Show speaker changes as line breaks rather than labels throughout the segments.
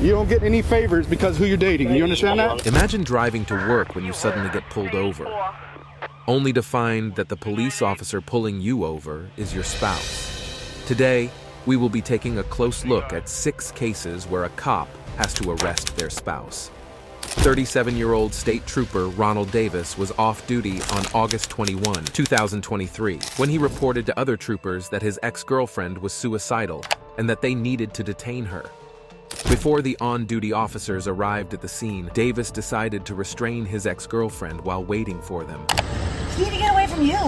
You don't get any favors because who you're dating. You understand that?
Imagine driving to work when you suddenly get pulled over, only to find that the police officer pulling you over is your spouse. Today, we will be taking a close look at 6 cases where a cop has to arrest their spouse. 37-year-old state trooper Ronald Davis was off duty on August 21, 2023, when he reported to other troopers that his ex-girlfriend was suicidal and that they needed to detain her. Before the on-duty officers arrived at the scene, Davis decided to restrain his ex-girlfriend while waiting for them.
I need to get away from you.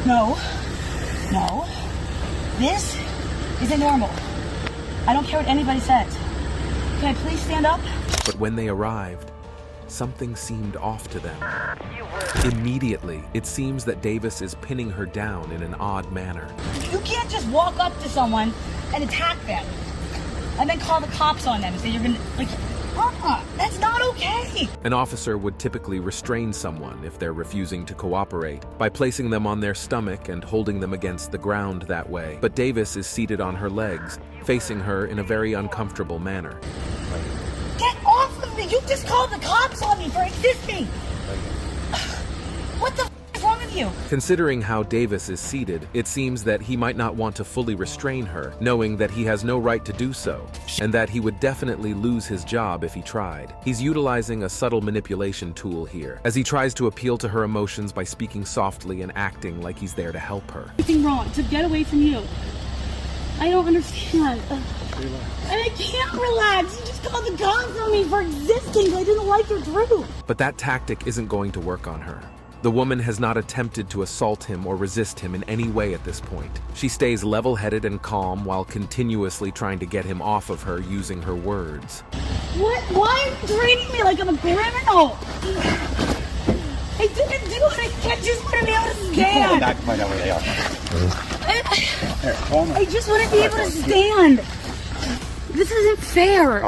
No. This isn't normal. I don't care what anybody says. Can I please stand up?
But when they arrived, something seemed off to them. Immediately, it seems that Davis is pinning her down in an odd manner.
You can't just walk up to someone and attack them and then call the cops on them and say you're gonna, that's not okay.
An officer would typically restrain someone if they're refusing to cooperate by placing them on their stomach and holding them against the ground that way. But Davis is seated on her legs, facing her in a very uncomfortable manner.
Get off of me! You just called the cops on me for existing! What the is wrong with you?
Considering how Davis is seated, it seems that he might not want to fully restrain her, knowing that he has no right to do so, and that he would definitely lose his job if he tried. He's utilizing a subtle manipulation tool here, as he tries to appeal to her emotions by speaking softly and acting like he's there to help her.
Anything wrong to get away from you. I don't understand. And I can't relax. You just called the cops on me for existing. I didn't like your truth.
But that tactic isn't going to work on her. The woman has not attempted to assault him or resist him in any way at this point. She stays level-headed and calm while continuously trying to get him off of her using her words.
What? Why are you treating me like I'm a criminal? I didn't do anything. I just want to be able to stand.
Keep pulling back to find out where they are.
I just want to be able to stand. This isn't fair.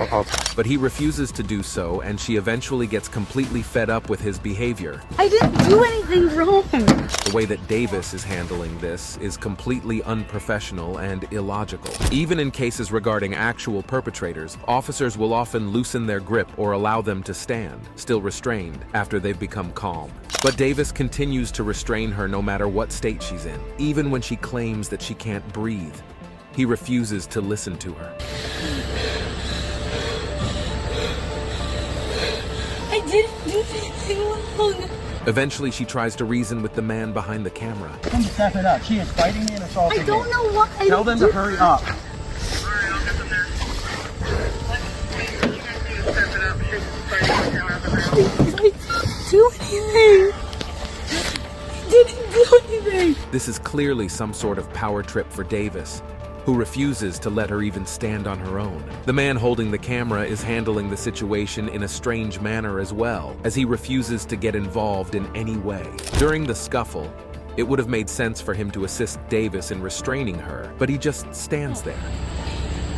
But he refuses to do so, and she eventually gets completely fed up with his behavior.
I didn't do anything wrong.
The way that Davis is handling this is completely unprofessional and illogical. Even in cases regarding actual perpetrators, officers will often loosen their grip or allow them to stand, still restrained, after they've become calm. But Davis continues to restrain her no matter what state she's in, even when she claims that she can't breathe. He refuses to listen to her.
I didn't do anything wrong.
Eventually, she tries to reason with the man behind the camera.
Come step it up. She is fighting me and assaulting me.
I don't know why.
Tell them to hurry up.
I didn't do anything.
This is clearly some sort of power trip for Davis, who refuses to let her even stand on her own. The man holding the camera is handling the situation in a strange manner as well, as he refuses to get involved in any way. During the scuffle, it would have made sense for him to assist Davis in restraining her, but he just stands there.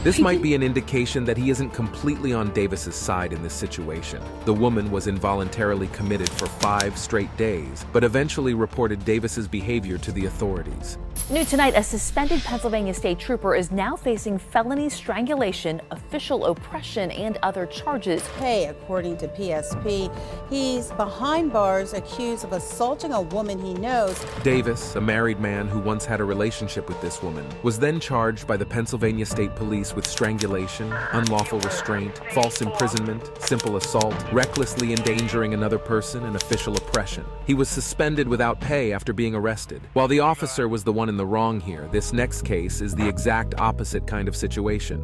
This might be an indication that he isn't completely on Davis's side in this situation. The woman was involuntarily committed for 5 straight days, but eventually reported Davis's behavior to the authorities.
New tonight, a suspended Pennsylvania state trooper is now facing felony strangulation, official oppression, and other charges.
Hey, according to PSP, he's behind bars accused of assaulting a woman he knows.
Davis, a married man who once had a relationship with this woman, was then charged by the Pennsylvania State Police with strangulation, unlawful restraint, false imprisonment, simple assault, recklessly endangering another person, and official oppression. He was suspended without pay after being arrested. While the officer was the one in the wrong here, this next case is the exact opposite kind of situation.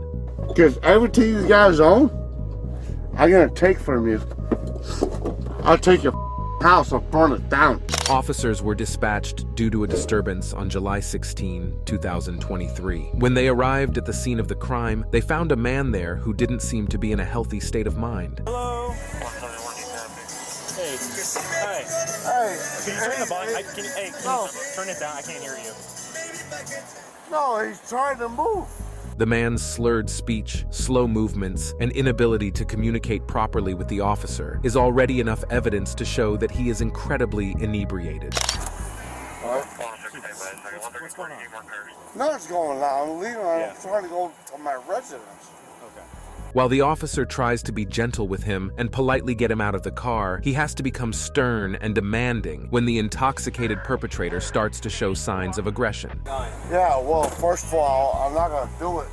Because everything you guys own, I'm gonna take from you. I'll take your house, I'll burn it down.
Officers were dispatched due to a disturbance on July 16, 2023. When they arrived at the scene of the crime, they found a man there who didn't seem to be in a healthy state of mind.
Hello? Hey. Hi.
Hey.
Can you turn the volume? Can you turn it down? I can't hear you.
No, he's trying to move.
The man's slurred speech, slow movements, and inability to communicate properly with the officer is already enough evidence to show that he is incredibly inebriated.
What's going on?
Nothing's going on. I'm leaving. I'm trying to go to my residence.
Okay.
While the officer tries to be gentle with him and politely get him out of the car, he has to become stern and demanding when the intoxicated perpetrator starts to show signs of aggression.
Yeah, well, first of all, I'm not gonna do it.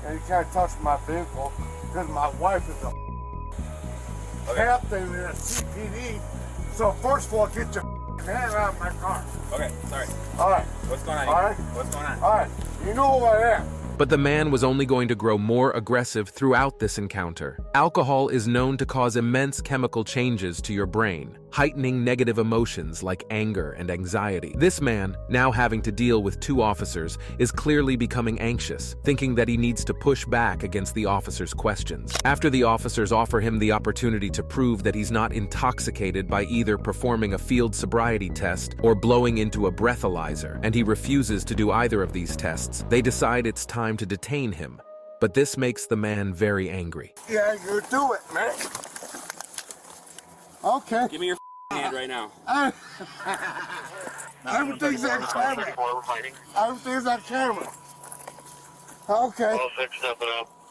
And you can't touch my vehicle because my wife is a captain in a CPD. So first of all, get your hand out of my car.
Okay, sorry.
All right.
What's going on?
All right.
What's going on?
All right. You know who I am.
But the man was only going to grow more aggressive throughout this encounter. Alcohol is known to cause immense chemical changes to your brain, heightening negative emotions like anger and anxiety. This man, now having to deal with two officers, is clearly becoming anxious, thinking that he needs to push back against the officers' questions. After the officers offer him the opportunity to prove that he's not intoxicated by either performing a field sobriety test or blowing into a breathalyzer, and he refuses to do either of these tests, they decide it's time to detain him. But this makes the man very angry.
Yeah, you do it, man. Okay.
Give me your hand right now.
Everything's on camera. Everything's on camera. Okay.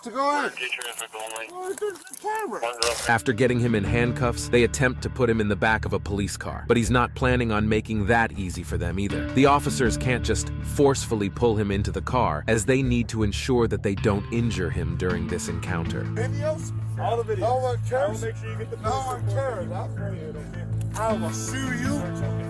So go ahead. Everything's on camera.
After getting him in handcuffs, they attempt to put him in the back of a police car. But he's not planning on making that easy for them either. The officers can't just forcefully pull him into the car, as they need to ensure that they don't injure him during this encounter.
Videos?
All the videos.
No one cares.
I will make sure you get the
No one cares. I will sue you.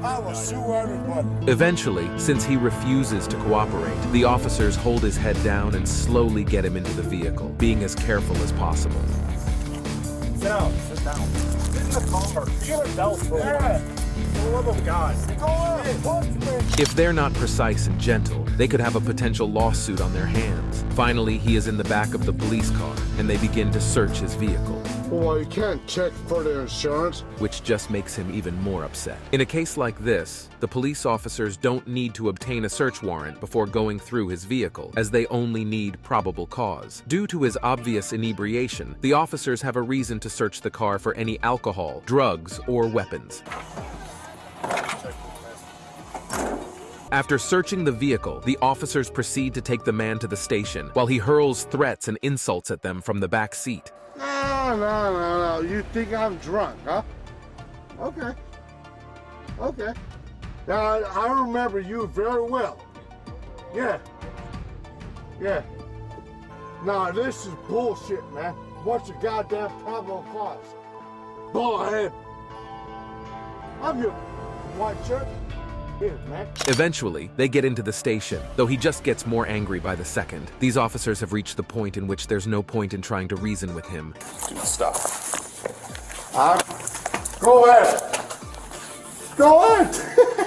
I will sue everybody.
Eventually, since he refuses to cooperate, the officers hold his head down and slowly get him into the vehicle, being as careful as possible.
Sit down. Sit down. Get in the car. Get a belt, bro. Yeah. For the love of God.
Go ahead. Punch me.
If they're not precise and gentle, they could have a potential lawsuit on their hands. Finally, he is in the back of the police car, and they begin to search his vehicle,
Well, you can't check for the insurance.
which just makes him even more upset. In a case like this, the police officers don't need to obtain a search warrant before going through his vehicle, as they only need probable cause. Due to his obvious inebriation, the officers have a reason to search the car for any alcohol, drugs, or weapons. After searching the vehicle, the officers proceed to take the man to the station, while he hurls threats and insults at them from the back seat.
No. You think I'm drunk, huh? Okay. Okay. Now, I remember you very well. Yeah. Yeah. Nah, this is bullshit, man. What's your goddamn problem cause? Bullhead. I'm your white shirt. Here, man.
Eventually, they get into the station, though he just gets more angry by the second. These officers have reached the point in which there's no point in trying to reason with him.
Dude, stop.
Go ahead. Go ahead.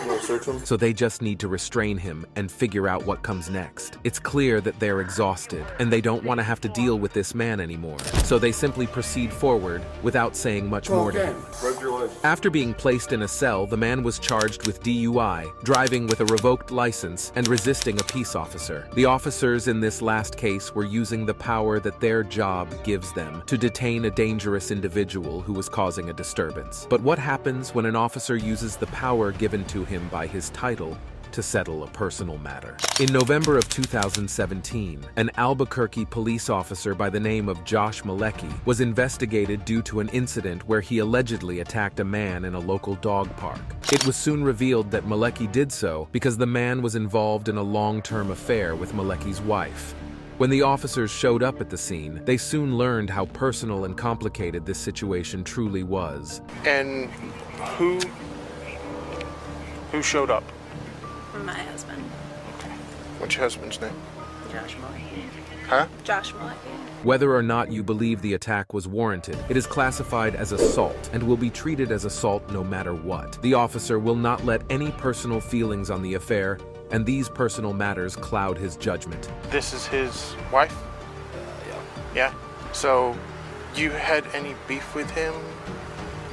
You want to search him?
So they just need to restrain him and figure out what comes next. It's clear that they're exhausted, and they don't want to have to deal with this man anymore. So they simply proceed forward without saying much more to him.
Rub your legs.
After being placed in a cell, the man was charged with DUI, driving with a revoked license, and resisting a peace officer. The officers in this last case were using the power that their job gives them to detain a dangerous individual who was causing a disturbance. But what happens when an officer uses the power given to him by his title to settle a personal matter? In November of 2017, an Albuquerque police officer by the name of Josh Malecki was investigated due to an incident where he allegedly attacked a man in a local dog park. It was soon revealed that Malecki did so because the man was involved in a long-term affair with Malecki's wife. When the officers showed up at the scene, they soon learned how personal and complicated this situation truly was.
And who showed up?
My husband,
What's your husband's name?
Josh Malecki.
Huh?
Josh Malecki.
Whether or not you believe the attack was warranted, it is classified as assault and will be treated as assault no matter what. The officer will not let any personal feelings on the affair, and these personal matters cloud his judgment.
This is his wife? Yeah. So, you had any beef with him?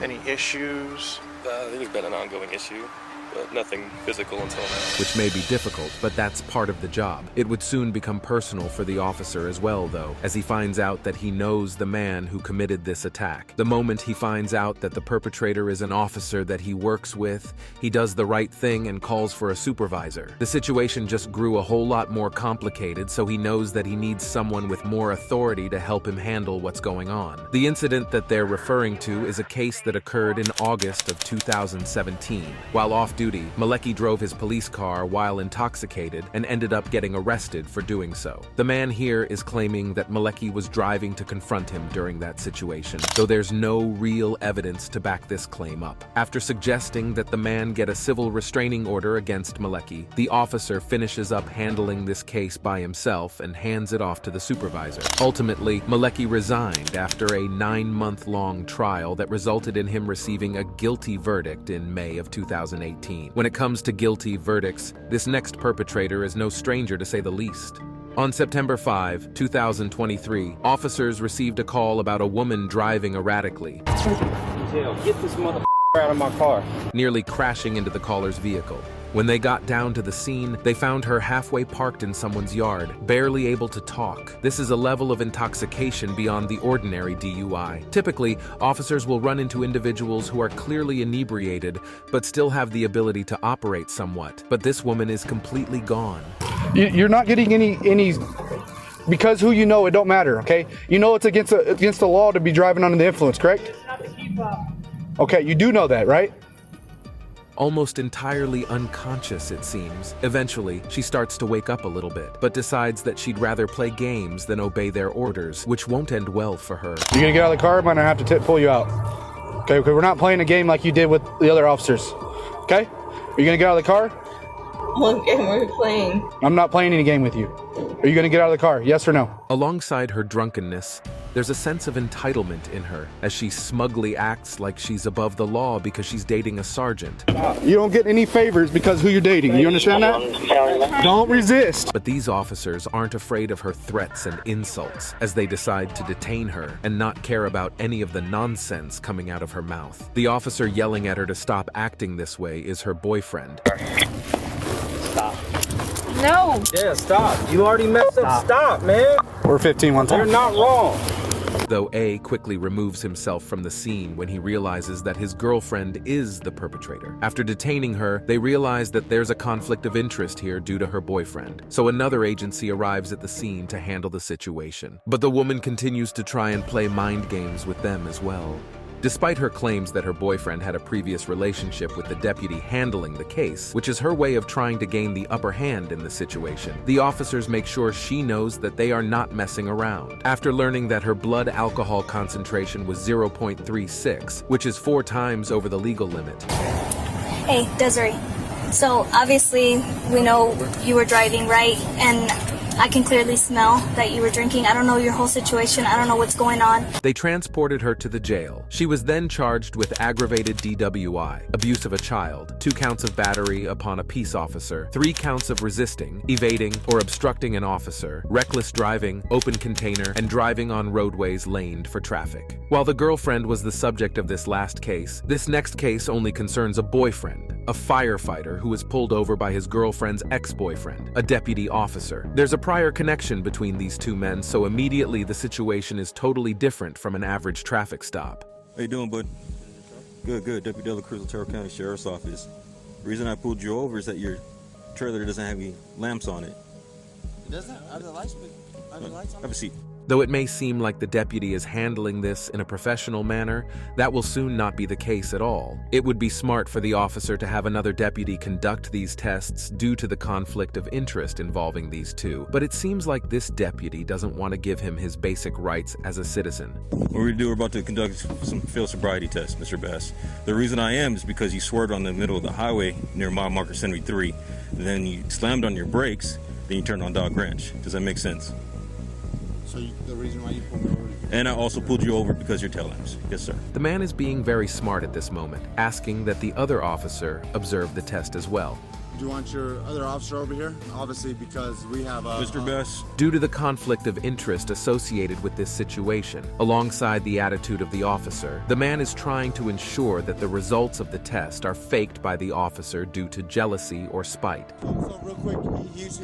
Any issues?
There's been an ongoing issue. but nothing physical until now.
Which may be difficult, but that's part of the job. It would soon become personal for the officer as well, though, as he finds out that he knows the man who committed this attack. The moment he finds out that the perpetrator is an officer that he works with, he does the right thing and calls for a supervisor. The situation just grew a whole lot more complicated, so he knows that he needs someone with more authority to help him handle what's going on. The incident that they're referring to is a case that occurred in August of 2017. While off-duty, Malecki drove his police car while intoxicated and ended up getting arrested for doing so. The man here is claiming that Malecki was driving to confront him during that situation, though there's no real evidence to back this claim up. After suggesting that the man get a civil restraining order against Malecki, the officer finishes up handling this case by himself and hands it off to the supervisor. Ultimately, Malecki resigned after a 9-month-long trial that resulted in him receiving a guilty verdict in May of 2018. When it comes to guilty verdicts, this next perpetrator is no stranger to say the least. On September 5, 2023, officers received a call about a woman driving erratically,
Get this mother out of my car,
nearly crashing into the caller's vehicle. When they got down to the scene, they found her halfway parked in someone's yard, barely able to talk. This is a level of intoxication beyond the ordinary DUI. Typically, officers will run into individuals who are clearly inebriated, but still have the ability to operate somewhat. But this woman is completely gone.
You're not getting any, because who you know, it don't matter, okay? You know it's against the law to be driving under the influence, correct? Okay, you do know that, right?
Almost entirely unconscious, it seems. Eventually, she starts to wake up a little bit, but decides that she'd rather play games than obey their orders, which won't end well for her.
You're gonna get out of the car, I'm gonna have to pull you out. Okay, we're not playing a game like you did with the other officers. Okay? Are you gonna get out of the car?
What game are we playing?
I'm not playing any game with you. Are you gonna get out of the car, yes or no?
Alongside her drunkenness, there's a sense of entitlement in her, as she smugly acts like she's above the law because she's dating a sergeant.
You don't get any favors because who you're dating, you understand that? Don't resist.
But these officers aren't afraid of her threats and insults, as they decide to detain her and not care about any of the nonsense coming out of her mouth. The officer yelling at her to stop acting this way is her boyfriend.
Stop.
No.
Yeah, stop. You already messed up. Stop, man.
We're 15 one time.
You're not wrong.
Though A quickly removes himself from the scene when he realizes that his girlfriend is the perpetrator. After detaining her, they realize that there's a conflict of interest here due to her boyfriend. So another agency arrives at the scene to handle the situation. But the woman continues to try and play mind games with them as well. Despite her claims that her boyfriend had a previous relationship with the deputy handling the case, which is her way of trying to gain the upper hand in the situation, the officers make sure she knows that they are not messing around. After learning that her blood alcohol concentration was 0.36, which is 4 times over the legal limit.
Hey, Desiree. So obviously we know you were driving, right? And I can clearly smell that you were drinking. I don't know your whole situation. I don't know what's going on.
They transported her to the jail. She was then charged with aggravated DWI, abuse of a child, 2 counts of battery upon a peace officer, 3 counts of resisting, evading, or obstructing an officer, reckless driving, open container, and driving on roadways laned for traffic. While the girlfriend was the subject of this last case, this next case only concerns a boyfriend, a firefighter who was pulled over by his girlfriend's ex-boyfriend, a deputy officer. There's a prior connection between these 2 men, so immediately the situation is totally different from an average traffic stop.
How you doing, bud? Good. Deputy Dela Cruz, Otero County Sheriff's Office. The reason I pulled you over is that your trailer doesn't have any lamps on it.
It doesn't? Are the lights on?
Have a seat.
Though it may seem like the deputy is handling this in a professional manner, that will soon not be the case at all. It would be smart for the officer to have another deputy conduct these tests due to the conflict of interest involving these 2, but it seems like this deputy doesn't want to give him his basic rights as a citizen.
What we're about to conduct some field sobriety tests, Mr. Bass. The reason I am is because you swerved on the middle of the highway near mile marker 73, then you slammed on your brakes, then you turned on Dog Ranch. Does that make sense?
So the reason why you pulled me over?
And I also pulled you over because your tail lamps. Yes, sir.
The man is being very smart at this moment, asking that the other officer observe the test as well.
Do you want your other officer over here? Obviously, because we have
Mr. Best.
Due to the conflict of interest associated with this situation, alongside the attitude of the officer, the man is trying to ensure that the results of the test are faked by the officer due to jealousy or spite.
So real quick, he's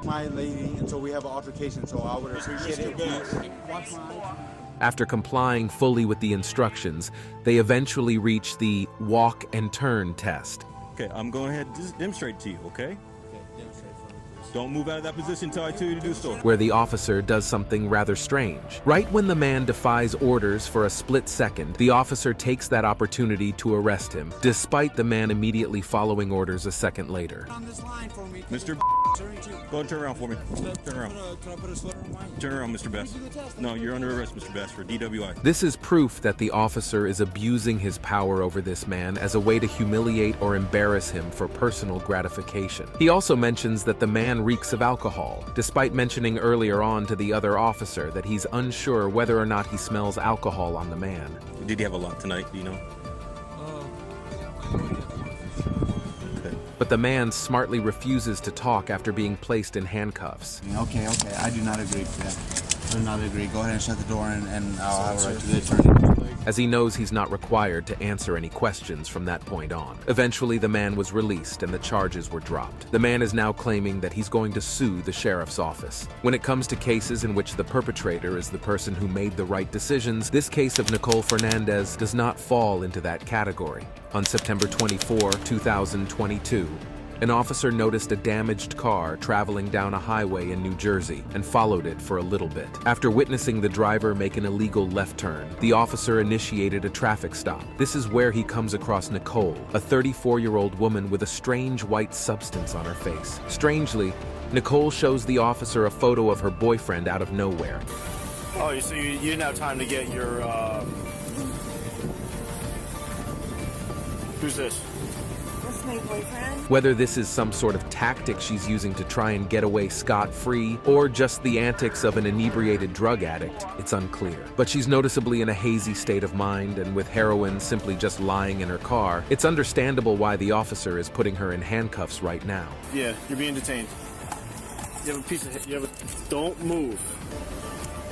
my lady, and so we have an altercation, so I would appreciate it.
After complying fully with the instructions, they eventually reach the walk and turn test.
Okay, I'm going ahead to demonstrate to you, okay? Don't move out of that position until I tell you to do so.
Where the officer does something rather strange. Right when the man defies orders for a split second, the officer takes that opportunity to arrest him, despite the man immediately following orders a second later.
Mr. Go ahead and turn around for me. Turn around. Turn around, Mr. Best. No, you're under arrest, Mr. Best, for DWI.
This is proof that the officer is abusing his power over this man as a way to humiliate or embarrass him for personal gratification. He also mentions that the man reeks of alcohol, despite mentioning earlier on to the other officer that he's unsure whether or not he smells alcohol on the man.
Did he have a lot tonight, do you know?
But the man smartly refuses to talk after being placed in handcuffs.
Okay, I do not agree to that. I do not agree. Go ahead and shut the door, and I'll have a right to the attorney.
As he knows he's not required to answer any questions from that point on. Eventually, the man was released and the charges were dropped. The man is now claiming that he's going to sue the sheriff's office. When it comes to cases in which the perpetrator is the person who made the right decisions, this case of Nicole Fernandez does not fall into that category. On September 24, 2022, an officer noticed a damaged car traveling down a highway in New Jersey and followed it for a little bit. After witnessing the driver make an illegal left turn, the officer initiated a traffic stop. This is where he comes across Nicole, a 34-year-old woman with a strange white substance on her face. Strangely, Nicole shows the officer a photo of her boyfriend out of nowhere.
Oh, so you didn't have time to get your, Who's this?
My boyfriend.
Whether this is some sort of tactic she's using to try and get away scot-free, or just the antics of an inebriated drug addict, it's unclear. But she's noticeably in a hazy state of mind, and with heroin simply just lying in her car, it's understandable why the officer is putting her in handcuffs right now.
Yeah, you're being detained. You have a piece of... Don't move.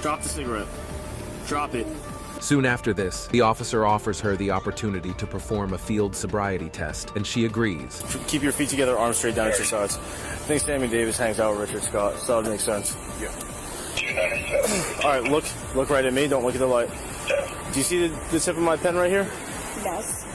Drop the cigarette. Drop it.
Soon after this, the officer offers her the opportunity to perform a field sobriety test, and she agrees.
Keep your feet together, arms straight down at your sides. I think Sammy Davis hangs out with Richard Scott, so that makes sense. Yeah. All right, look right at me. Don't look at the light. Do you see the tip of my pen right here?
Yes.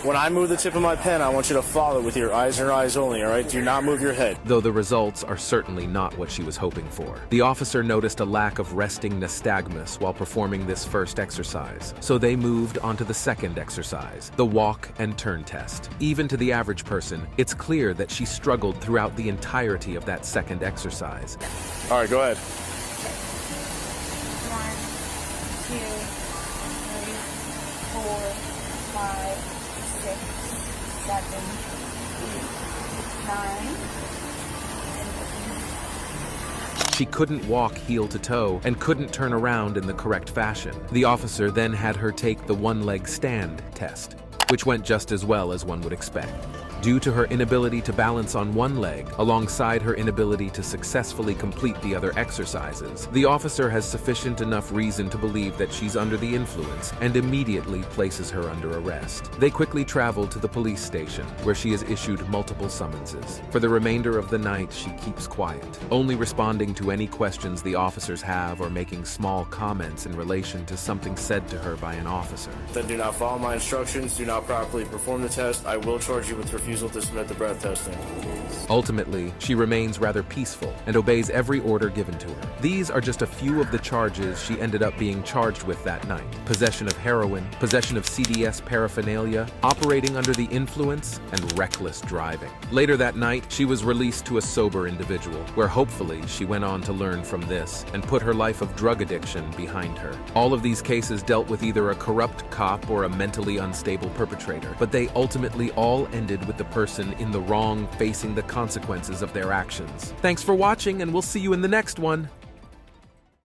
When I move the tip of my pen, I want you to follow with your eyes and your eyes only, all right? Do not move your head.
Though the results are certainly not what she was hoping for. The officer noticed a lack of resting nystagmus while performing this first exercise, so they moved on to the second exercise, the walk and turn test. Even to the average person, it's clear that she struggled throughout the entirety of that second exercise.
All right, go ahead.
1, 2, 3, 4, 5, 6, 7, 8, 9.
She couldn't walk heel to toe and couldn't turn around in the correct fashion. The officer then had her take the one-leg stand test, which went just as well as one would expect. Due to her inability to balance on one leg, alongside her inability to successfully complete the other exercises, the officer has sufficient enough reason to believe that she's under the influence and immediately places her under arrest. They quickly travel to the police station, where she is issued multiple summonses. For the remainder of the night, she keeps quiet, only responding to any questions the officers have or making small comments in relation to something said to her by an officer.
Then do not follow my instructions, do not properly perform the test. I will charge you with refusal to submit the breath testing.
Ultimately, she remains rather peaceful and obeys every order given to her. These are just a few of the charges she ended up being charged with that night: possession of heroin, possession of CDS paraphernalia, operating under the influence, and reckless driving. Later that night, she was released to a sober individual, where hopefully she went on to learn from this and put her life of drug addiction behind her. All of these cases dealt with either a corrupt cop or a mentally unstable perpetrator, but they ultimately all ended with the person in the wrong facing the consequences of their actions. Thanks for watching, and we'll see you in the next one.